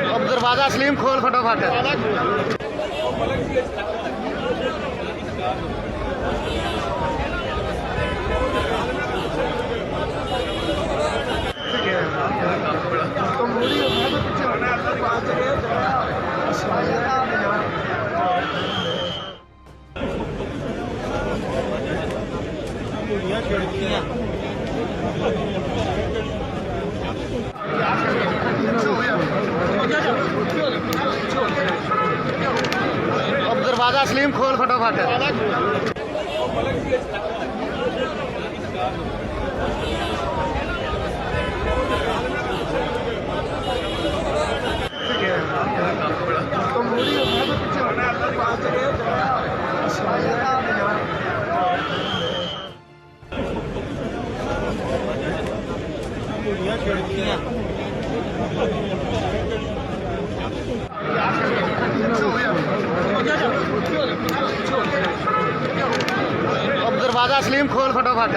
अब दरवाजा सलीम खोल फटाफट। अब दरवाजा सलीम खोल फटाफट। अब दरवाजा सलीम खोल फटाफट।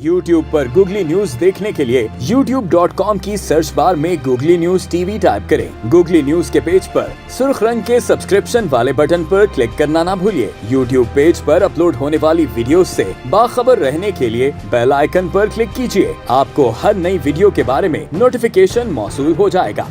YouTube पर गूगली न्यूज देखने के लिए youtube.com की सर्च बार में गूगली न्यूज टीवी टाइप करें। गूगली न्यूज के पेज पर सुर्ख रंग के सब्सक्रिप्शन वाले बटन पर क्लिक करना ना भूलिए। YouTube पेज पर अपलोड होने वाली वीडियोस से बाखबर रहने के लिए बेल आइकन पर क्लिक कीजिए। आपको हर नई वीडियो के बारे में नोटिफिकेशन मौसूल हो जाएगा।